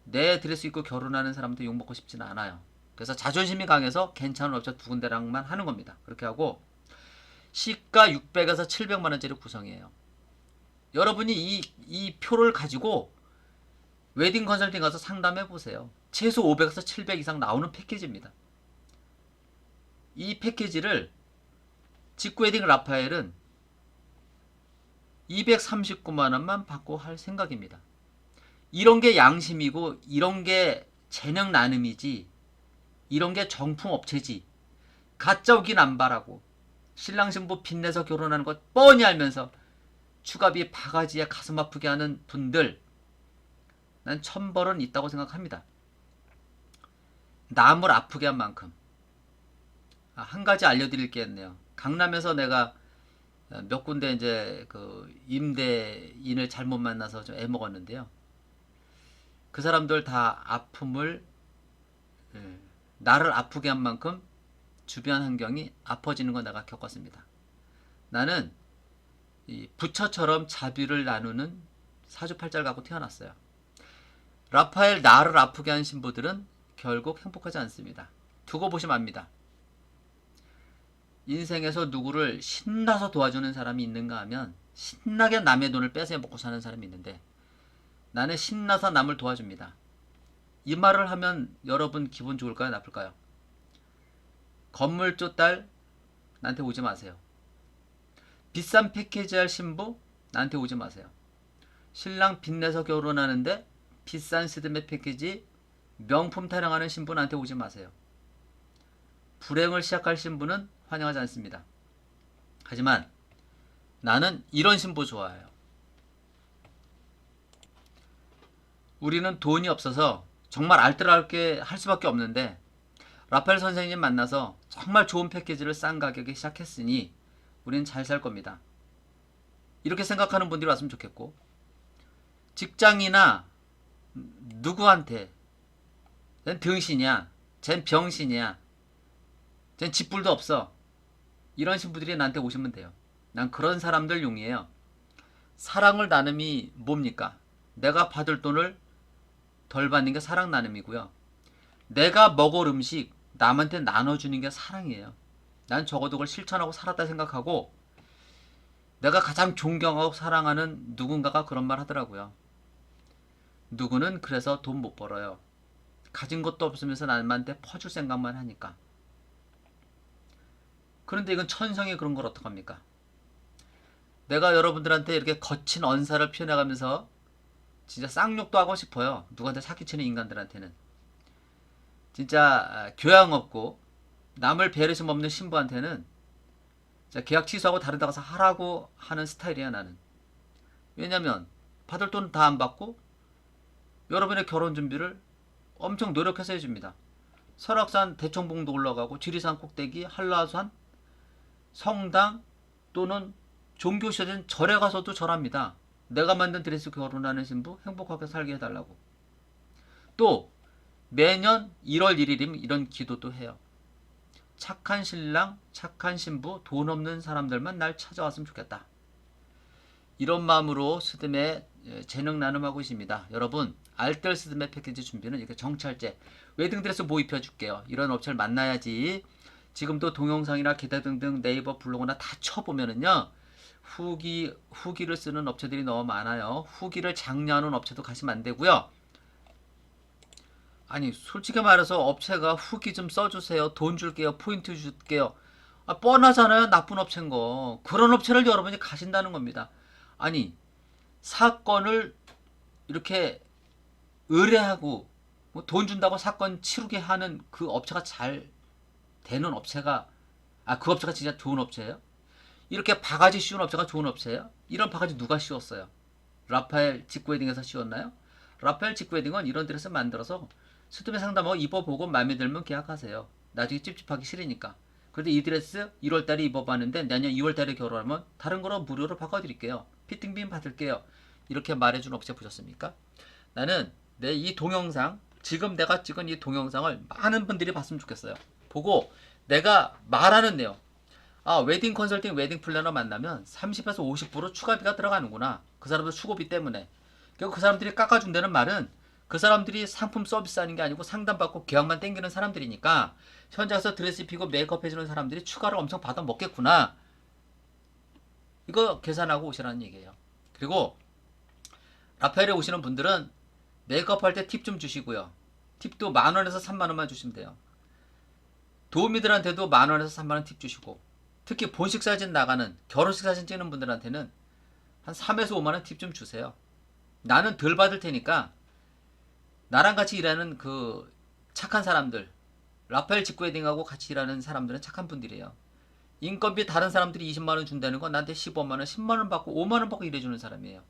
내 드레스 입고 결혼하는 사람한테 욕먹고 싶지는 않아요. 그래서 자존심이 강해서 괜찮은 업체 두 군데랑만 하는 겁니다. 그렇게 하고 시가 600에서 700만원짜리 구성이에요. 여러분이 이 표를 가지고 웨딩 컨설팅 가서 상담해 보세요. 최소 500에서 700 이상 나오는 패키지입니다. 이 패키지를 직구웨딩 라파엘은 239만원만 받고 할 생각입니다. 이런 게 양심이고 이런 게 재능 나눔이지, 이런 게 정품 업체지. 가짜 오긴 안 바라고 신랑 신부 빚내서 결혼하는 것 뻔히 알면서 추가비 바가지에 가슴 아프게 하는 분들, 난 천벌은 있다고 생각합니다. 남을 아프게 한 만큼. 한 가지 알려드릴 게 있네요. 강남에서 내가 몇 군데 이제 그 임대인을 잘못 만나서 좀 애먹었는데요. 그 사람들 다 아픔을, 나를 아프게 한 만큼 주변 환경이 아파지는 거 내가 겪었습니다. 나는 이 부처처럼 자비를 나누는 사주팔자를 갖고 태어났어요. 라파엘 나를 아프게 한 신부들은 결국 행복하지 않습니다. 두고 보시면 압니다. 인생에서 누구를 신나서 도와주는 사람이 있는가 하면 신나게 남의 돈을 뺏어 먹고 사는 사람이 있는데, 나는 신나서 남을 도와줍니다. 이 말을 하면 여러분 기분 좋을까요? 나쁠까요? 건물주 딸 나한테 오지 마세요. 비싼 패키지 할 신부 나한테 오지 마세요. 신랑 빚내서 결혼하는데 비싼 스드메 패키지 명품 타령하는 신부 나한테 오지 마세요. 불행을 시작할 신부는 환영하지 않습니다. 하지만 나는 이런 신부 좋아해요. 우리는 돈이 없어서 정말 알뜰하게 할 수밖에 없는데 라파엘 선생님 만나서 정말 좋은 패키지를 싼 가격에 시작했으니 우리는 잘 살 겁니다. 이렇게 생각하는 분들이 왔으면 좋겠고, 직장이나 누구한테 쟨 등신이야, 쟨 병신이야, 쟨 집불도 없어, 이런 신부들이 나한테 오시면 돼요. 난 그런 사람들 용이에요. 사랑을 나눔이 뭡니까? 내가 받을 돈을 덜 받는 게 사랑 나눔이고요. 내가 먹을 음식 남한테 나눠주는 게 사랑이에요. 난 적어도 그걸 실천하고 살았다 생각하고, 내가 가장 존경하고 사랑하는 누군가가 그런 말 하더라고요. 누구는 그래서 돈 못 벌어요. 가진 것도 없으면서 남한테 퍼줄 생각만 하니까. 그런데 이건 천성이 그런 걸 어떡합니까? 내가 여러분들한테 이렇게 거친 언사를 표현해가면서 진짜 쌍욕도 하고 싶어요. 누구한테 사기치는 인간들한테는. 진짜 교양 없고 남을 배려심 없는 신부한테는 계약 취소하고 다른 데 가서 하라고 하는 스타일이야, 나는. 왜냐면 받을 돈 다 안 받고 여러분의 결혼 준비를 엄청 노력해서 해줍니다. 설악산 대청봉도 올라가고 지리산 꼭대기, 한라산, 성당 또는 종교시된 절에 가서도 절합니다. 내가 만든 드레스 결혼하는 신부 행복하게 살게 해달라고. 또 매년 1월 1일이면 이런 기도도 해요. 착한 신랑, 착한 신부, 돈 없는 사람들만 날 찾아왔으면 좋겠다. 이런 마음으로 스드메 재능 나눔하고 있습니다. 여러분, 알뜰 스드메 패키지 준비는 이렇게 정찰제, 웨딩드레스 뭐 입혀줄게요. 이런 업체를 만나야지. 지금도 동영상이나 기타 등등 네이버 블로그나 다 쳐보면은요, 후기를 쓰는 업체들이 너무 많아요. 후기를 장려하는 업체도 가시면 안 되고요. 아니, 솔직히 말해서 업체가 후기 좀 써주세요, 돈 줄게요, 포인트 줄게요, 뻔하잖아요. 나쁜 업체인 거. 그런 업체를 여러분이 가신다는 겁니다. 아니, 사건을 이렇게 의뢰하고 뭐 돈 준다고 사건 치르게 하는 그 업체가 잘 되는 업체가, 그 업체가 진짜 좋은 업체예요? 이렇게 바가지 씌운 업체가 좋은 업체예요? 이런 바가지 누가 씌웠어요? 라파엘 직구웨딩에서 씌웠나요? 라파엘 직구웨딩은 이런 드레스 만들어서 스드메 상담하고 입어보고 마음에 들면 계약하세요. 나중에 찝찝하기 싫으니까. 그런데 이 드레스 1월달에 입어봤는데 내년 2월달에 결혼하면 다른 거로 무료로 바꿔드릴게요. 피팅빔 받을게요. 이렇게 말해준 업체 보셨습니까? 나는 내 이 동영상, 지금 내가 찍은 이 동영상을 많은 분들이 봤으면 좋겠어요. 보고 내가 말하는 내용, 아, 웨딩 컨설팅, 웨딩 플래너 만나면 30에서 50% 추가비가 들어가는구나. 그 사람들 수고비 때문에. 결국 그 사람들이 깎아준다는 말은 그 사람들이 상품 서비스 하는 게 아니고 상담받고 계약만 땡기는 사람들이니까 현장에서 드레스 입히고 메이크업 해주는 사람들이 추가를 엄청 받아 먹겠구나. 이거 계산하고 오시라는 얘기예요. 그리고 라파엘에 오시는 분들은 메이크업 할 때 팁 좀 주시고요. 팁도 10,000원에서 30,000원만 주시면 돼요. 도우미들한테도 10,000원에서 30,000원 팁 주시고, 특히 본식 사진 나가는 결혼식 사진 찍는 분들한테는 한 3에서 5만원 팁 좀 주세요. 나는 덜 받을 테니까 나랑 같이 일하는 그 착한 사람들, 라파엘 직구웨딩하고 같이 일하는 사람들은 착한 분들이에요. 인건비 다른 사람들이 20만원 준다는 건 나한테 15만원, 10만원 받고 5만원 받고 일해주는 사람이에요.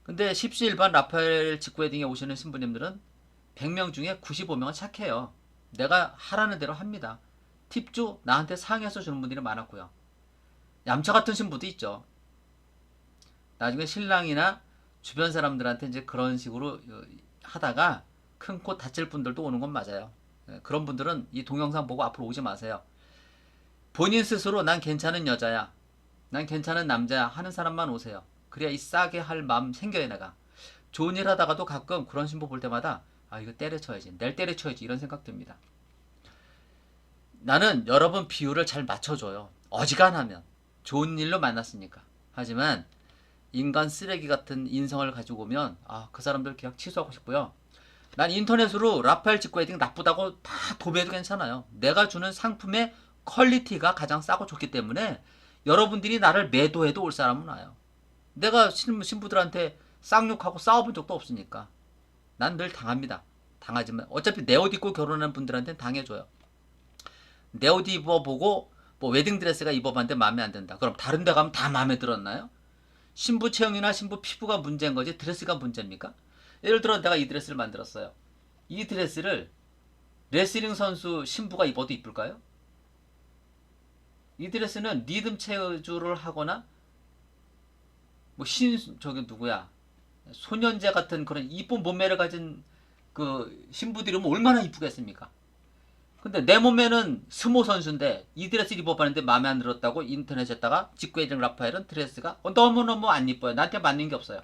근데 십시일반 라파엘 직구웨딩에 오시는 신부님들은 100명 중에 95명은 착해요. 내가 하라는 대로 합니다. 팁주 나한테 상해서 주는 분들이 많았고요. 얌차 같은 신부도 있죠. 나중에 신랑이나 주변 사람들한테 이제 그런 식으로 하다가 큰 코 다칠 분들도 오는 건 맞아요. 그런 분들은 이 동영상 보고 앞으로 오지 마세요. 본인 스스로 난 괜찮은 여자야, 난 괜찮은 남자야 하는 사람만 오세요. 그래야 이 싸게 할 마음 생겨요. 내가 좋은 일 하다가도 가끔 그런 신부 볼 때마다 아, 이거 때려쳐야지, 낼 때려쳐야지 이런 생각 듭니다. 나는 여러분 비율을 잘 맞춰줘요. 어지간하면 좋은 일로 만났으니까. 하지만 인간 쓰레기 같은 인성을 가지고 오면 그 사람들 계약 취소하고 싶고요. 난 인터넷으로 라파엘 직구웨딩 나쁘다고 다 도배해도 괜찮아요. 내가 주는 상품의 퀄리티가 가장 싸고 좋기 때문에 여러분들이 나를 매도해도 올 사람은 와요. 내가 신부들한테 쌍욕하고 싸워본 적도 없으니까. 난 늘 당합니다. 당하지만 어차피 내 옷 입고 결혼하는 분들한테는 당해줘요. 내 옷 입어보고 뭐 웨딩드레스가 입어봤는데 마음에 안 든다. 그럼 다른 데 가면 다 마음에 들었나요? 신부 체형이나 신부 피부가 문제인 거지 드레스가 문제입니까? 예를 들어 내가 이 드레스를 만들었어요. 이 드레스를 레슬링 선수 신부가 입어도 이쁠까요? 이 드레스는 리듬 체조를 하거나 뭐 저기 누구야, 소년제 같은 그런 이쁜 몸매를 가진 그 신부들이면 얼마나 이쁘겠습니까? 근데 내 몸매는 스모 선수인데 이 드레스 입어봤는데 마음에 안 들었다고 인터넷에다가 직구웨딩 라파엘은 드레스가 너무너무 안 이뻐요, 나한테 맞는 게 없어요.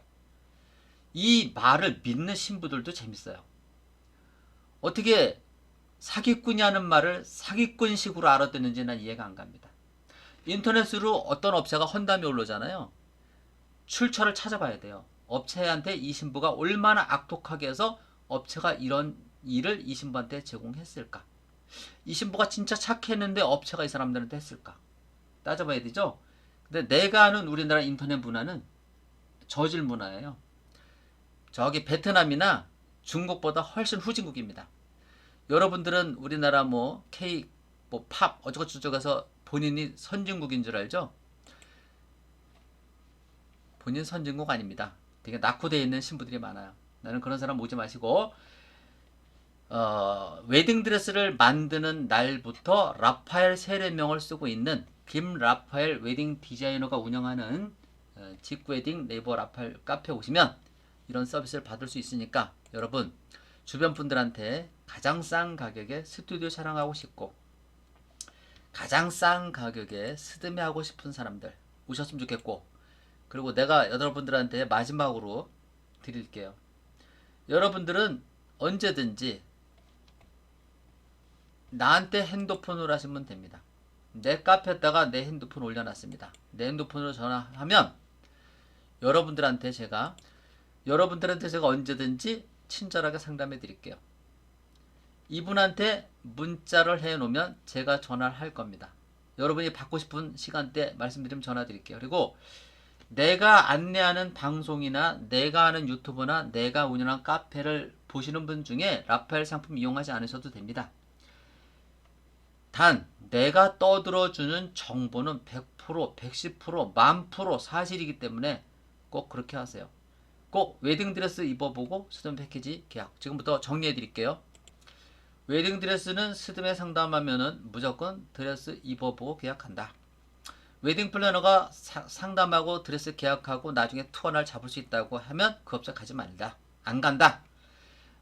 이 말을 믿는 신부들도 재밌어요. 어떻게 사기꾼이라는 말을 사기꾼식으로 알아듣는지 난 이해가 안 갑니다. 인터넷으로 어떤 업체가 헌담이 올라오잖아요. 출처를 찾아봐야 돼요. 업체한테 이 신부가 얼마나 악독하게 해서 업체가 이런 일을 이 신부한테 제공했을까? 이 신부가 진짜 착했는데 업체가 이 사람들한테 했을까? 따져봐야 되죠? 근데 내가 아는 우리나라 인터넷 문화는 저질 문화예요. 저기 베트남이나 중국보다 훨씬 후진국입니다. 여러분들은 우리나라 뭐 K, 뭐 팝, 어쩌고저쩌고 해서 본인이 선진국인 줄 알죠? 본인 선진국 아닙니다. 되게 낙후되어 있는 신부들이 많아요. 나는 그런 사람 오지 마시고 웨딩드레스를 만드는 날부터 라파엘 세례명을 쓰고 있는 김라파엘 웨딩 디자이너가 운영하는 직구웨딩 네이버 라파엘 카페 오시면 이런 서비스를 받을 수 있으니까 여러분 주변 분들한테 가장 싼 가격에 스튜디오 촬영하고 싶고 가장 싼 가격에 스드메 하고 싶은 사람들 오셨으면 좋겠고, 그리고 내가 여러분들한테 마지막으로 드릴게요. 여러분들은 언제든지 나한테 핸드폰으로 하시면 됩니다. 내 카페에다가 내 핸드폰 올려놨습니다. 내 핸드폰으로 전화하면 여러분들한테 제가 언제든지 친절하게 상담해 드릴게요. 이분한테 문자를 해 놓으면 제가 전화를 할 겁니다. 여러분이 받고 싶은 시간대 말씀드리면 전화 드릴게요. 그리고 내가 안내하는 방송이나 내가 하는 유튜브나 내가 운영한 카페를 보시는 분 중에 라파엘 상품 이용하지 않으셔도 됩니다. 단 내가 떠들어주는 정보는 100%, 110%, 10,000% 사실이기 때문에 꼭 그렇게 하세요. 꼭 웨딩드레스 입어보고 수전 패키지 계약 지금부터 정리해 드릴게요. 웨딩 드레스는 스드메 상담하면은 무조건 드레스 입어보고 계약한다. 웨딩 플래너가 상담하고 드레스 계약하고 나중에 투어 날 잡을 수 있다고 하면 그 업체 가지 말자. 안 간다.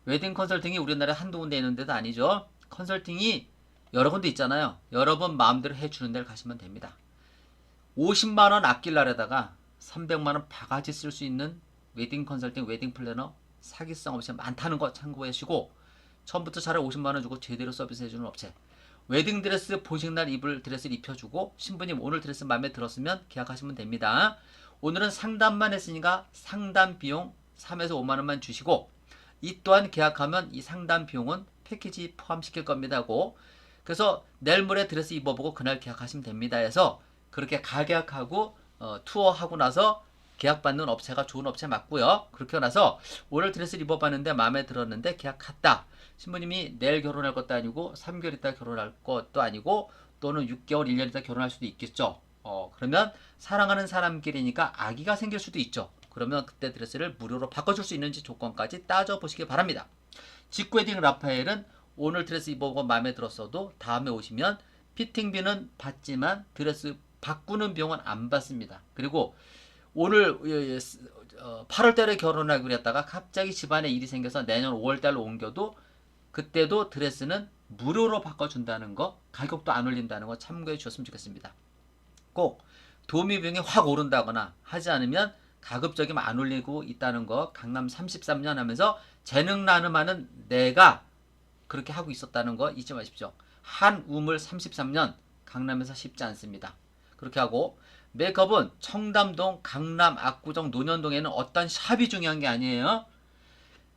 웨딩 컨설팅이 우리나라에 한두 군데 있는 데도 아니죠. 컨설팅이 여러 군데 있잖아요. 여러분 마음대로 해주는 데를 가시면 됩니다. 50만원 아낄라에다가 300만원 바가지 쓸 수 있는 웨딩 컨설팅, 웨딩 플래너 사기성 업체 많다는 거 참고하시고, 처음부터 차라리 50만원 주고 제대로 서비스 해주는 업체, 웨딩 드레스 보식날 입을 드레스를 입혀주고 신부님 오늘 드레스 마음에 들었으면 계약하시면 됩니다. 오늘은 상담만 했으니까 상담 비용 3에서 5만원만 주시고, 이 또한 계약하면 이 상담 비용은 패키지 포함시킬 겁니다고. 그래서 내일 모레 드레스 입어보고 그날 계약하시면 됩니다 해서 그렇게 가계약하고 투어하고 나서 계약받는 업체가 좋은 업체 맞고요. 그렇게 나서 오늘 드레스를 입어봤는데 마음에 들었는데 계약했다. 신부님이 내일 결혼할 것도 아니고 3개월 있다 결혼할 것도 아니고 또는 6개월, 1년 있다 결혼할 수도 있겠죠. 그러면 사랑하는 사람끼리니까 아기가 생길 수도 있죠. 그러면 그때 드레스를 무료로 바꿔줄 수 있는지 조건까지 따져보시기 바랍니다. 직웨딩 라파엘은 오늘 드레스 입어보고 마음에 들었어도 다음에 오시면 피팅비는 받지만 드레스 바꾸는 비용은 안 받습니다. 그리고 오늘 8월달에 결혼하기로 했다가 갑자기 집안에 일이 생겨서 내년 5월달로 옮겨도 그때도 드레스는 무료로 바꿔준다는 거, 가격도 안 올린다는 거 참고해 주셨으면 좋겠습니다. 꼭 도우미 비용이 확 오른다거나 하지 않으면 가급적이면 안 올리고 있다는 거, 강남 33년 하면서 재능 나눔하는 내가 그렇게 하고 있었다는 거 잊지 마십시오. 한 우물 33년 강남에서 쉽지 않습니다. 그렇게 하고, 메이크업은 청담동, 강남, 압구정, 논현동에는 어떤 샵이 중요한 게 아니에요.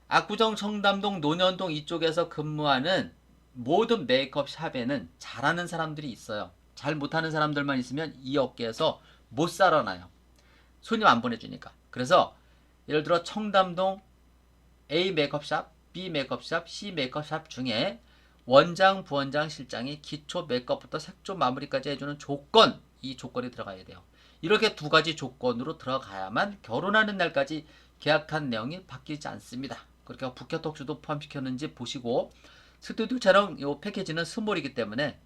압구정, 청담동, 논현동 이쪽에서 근무하는 모든 메이크업 샵에는 잘하는 사람들이 있어요. 잘 못하는 사람들만 있으면 이 업계에서 못 살아나요. 손님 안 보내주니까. 그래서 예를 들어 청담동 A 메이크업샵, B 메이크업샵, C 메이크업샵 중에 원장, 부원장, 실장이 기초 메이크업부터 색조 마무리까지 해주는 조건, 이 조건이 들어가야 돼요. 이렇게 두 가지 조건으로 들어가야만 결혼하는 날까지 계약한 내용이 바뀌지 않습니다. 그렇게 부켓 톡쇼도 포함시켰는지 보시고, 스튜디오 촬영 이 패키지는 스몰이기 때문에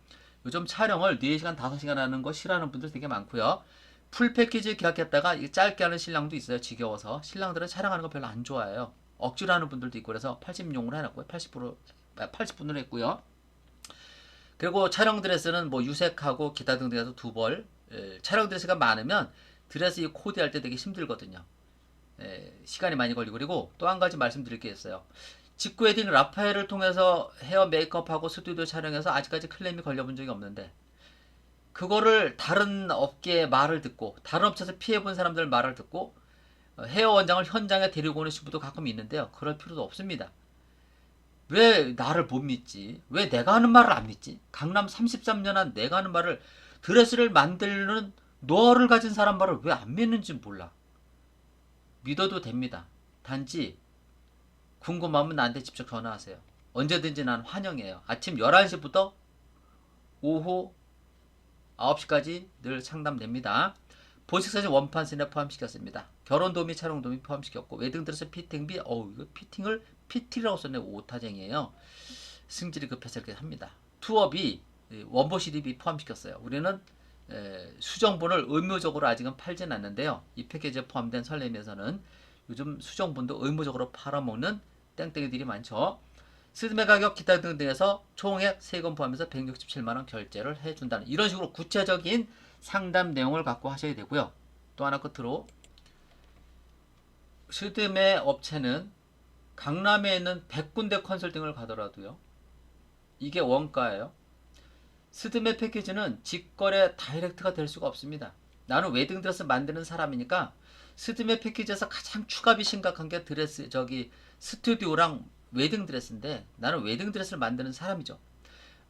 요즘 촬영을 4시간, 5시간 하는 거 싫어하는 분들 되게 많고요. 풀 패키지 계약했다가 짧게 하는 신랑도 있어요. 지겨워서. 신랑들은 촬영하는 거 별로 안 좋아해요. 억지로 하는 분들도 있고 그래서 80용으로 해놨고요. 80분으로 했고요. 그리고 촬영 드레스는 뭐 유색하고 기타 등등 해서 2벌. 촬영 드레스가 많으면 드레스 이 코디 할 때 되게 힘들거든요. 시간이 많이 걸리고. 그리고 또 한 가지 말씀드릴 게 있어요. 직구웨딩 라파엘을 통해서 헤어 메이크업하고 스튜디오 촬영해서 아직까지 클레임이 걸려본 적이 없는데, 그거를 다른 업계의 말을 듣고 다른 업체에서 피해본 사람들 말을 듣고 헤어 원장을 현장에 데리고 오는 신부도 가끔 있는데요. 그럴 필요도 없습니다. 왜 나를 못 믿지? 왜 내가 하는 말을 안 믿지? 강남 33년 한 내가 하는 말을, 드레스를 만드는 노하우를 가진 사람 말을 왜 안 믿는지 몰라. 믿어도 됩니다. 단지 궁금하면 나한테 직접 전화하세요. 언제든지 난 환영해요. 아침 11시부터 오후 9시까지 늘 상담됩니다. 보식사진 원판슨에 포함시켰습니다. 결혼도우미, 촬영도우미 포함시켰고, 웨딩드레스 피팅비, 이거 피팅을 PT라고 썼네. 오타쟁이에요. 승질이 급해서 이렇게 합니다. 투어비, 원보시리비 포함시켰어요. 우리는 수정본을 의무적으로 아직은 팔진 않는데요. 이 패키지에 포함된 설렘에서는 요즘 수정본도 의무적으로 팔아먹는 땡땡이들이 많죠. 스드메 가격 기타 등등에서 총액 세금 포함해서 167만원 결제를 해준다는, 이런 식으로 구체적인 상담 내용을 갖고 하셔야 되고요. 또 하나 끝으로, 스드메 업체는 강남에 있는 100군데 컨설팅을 가더라도요, 이게 원가예요. 스드메 패키지는 직거래 다이렉트가 될 수가 없습니다. 나는 웨딩드레스 만드는 사람이니까 스드메 패키지에서 가장 추가비 심각한 게 스튜디오랑 웨딩드레스인데, 나는 웨딩드레스를 만드는 사람이죠.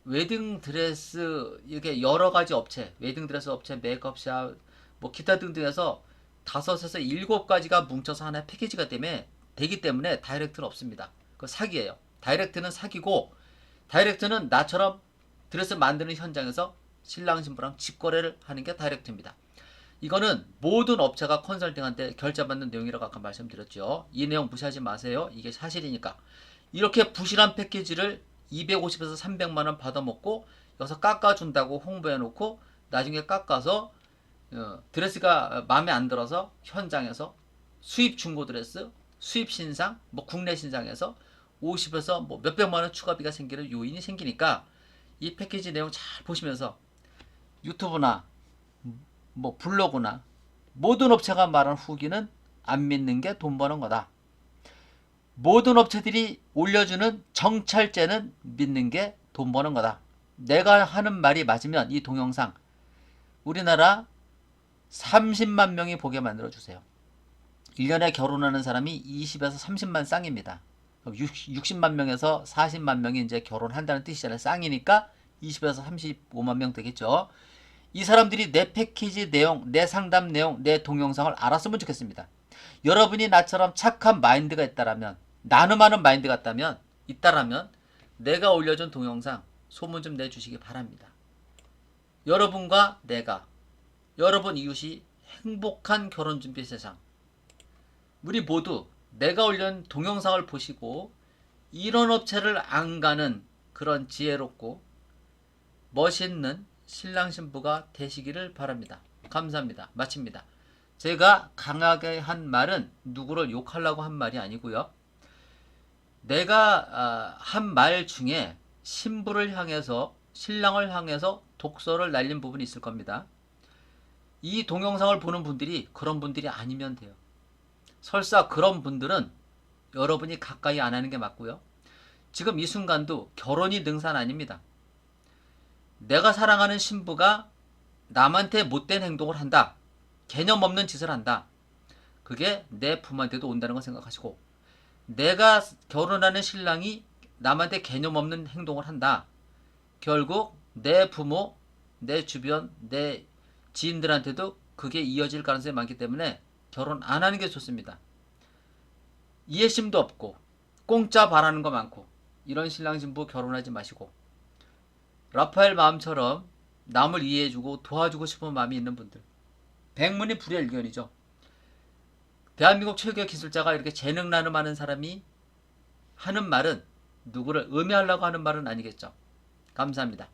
웨딩드레스 이렇게 여러 가지 업체, 웨딩드레스 업체, 메이크업샵, 뭐 기타 등등해서 5에서 7가지가 뭉쳐서 하나의 패키지가 되기 때문에 다이렉트는 없습니다. 그거 사기예요. 다이렉트는 사기고, 다이렉트는 나처럼 드레스 만드는 현장에서 신랑 신부랑 직거래를 하는 게 다이렉트입니다. 이거는 모든 업체가 컨설팅한테 결제받는 내용이라고 아까 말씀드렸죠. 이 내용 무시하지 마세요. 이게 사실이니까. 이렇게 부실한 패키지를 250에서 300만 원 받아먹고 여기서 깎아준다고 홍보해놓고 나중에 깎아서 드레스가 마음에 안 들어서 현장에서 수입 중고 드레스, 수입 신상, 뭐 국내 신상에서 50에서 뭐 몇백만 원 추가비가 생기는 요인이 생기니까 이 패키지 내용 잘 보시면서 유튜브나 뭐 블로그나 모든 업체가 말하는 후기는 안 믿는 게 돈 버는 거다. 모든 업체들이 올려주는 정찰제는 믿는 게 돈 버는 거다. 내가 하는 말이 맞으면 이 동영상 우리나라 30만 명이 보게 만들어주세요. 1년에 결혼하는 사람이 20에서 30만 쌍입니다. 60만 명에서 40만 명이 이제 결혼한다는 뜻이잖아요. 쌍이니까 20에서 35만 명 되겠죠. 이 사람들이 내 패키지 내용, 내 상담 내용, 내 동영상을 알았으면 좋겠습니다. 여러분이 나처럼 착한 마인드가 있다라면, 나눔하는 마인드가 있다라면 내가 올려준 동영상 소문 좀 내주시기 바랍니다. 여러분과 내가, 여러분 이웃이 행복한 결혼준비 세상. 우리 모두 내가 올린 동영상을 보시고 이런 업체를 안 가는 그런 지혜롭고 멋있는 신랑 신부가 되시기를 바랍니다. 감사합니다. 마칩니다. 제가 강하게 한 말은 누구를 욕하려고 한 말이 아니고요. 내가 한 말 중에 신부를 향해서 신랑을 향해서 독서를 날린 부분이 있을 겁니다. 이 동영상을 보는 분들이 그런 분들이 아니면 돼요. 설사 그런 분들은 여러분이 가까이 안 하는 게 맞고요. 지금 이 순간도 결혼이 능산 아닙니다. 내가 사랑하는 신부가 남한테 못된 행동을 한다. 개념 없는 짓을 한다. 그게 내 부모한테도 온다는 걸 생각하시고, 내가 결혼하는 신랑이 남한테 개념 없는 행동을 한다. 결국 내 부모, 내 주변, 내 지인들한테도 그게 이어질 가능성이 많기 때문에 결혼 안 하는 게 좋습니다. 이해심도 없고 공짜 바라는 거 많고 이런 신랑 신부 결혼하지 마시고, 라파엘 마음처럼 남을 이해해주고 도와주고 싶은 마음이 있는 분들, 백문이 불여일견이죠. 대한민국 최고의 기술자가 이렇게 재능 나눔하는 사람이 하는 말은 누구를 음해하려고 하는 말은 아니겠죠. 감사합니다.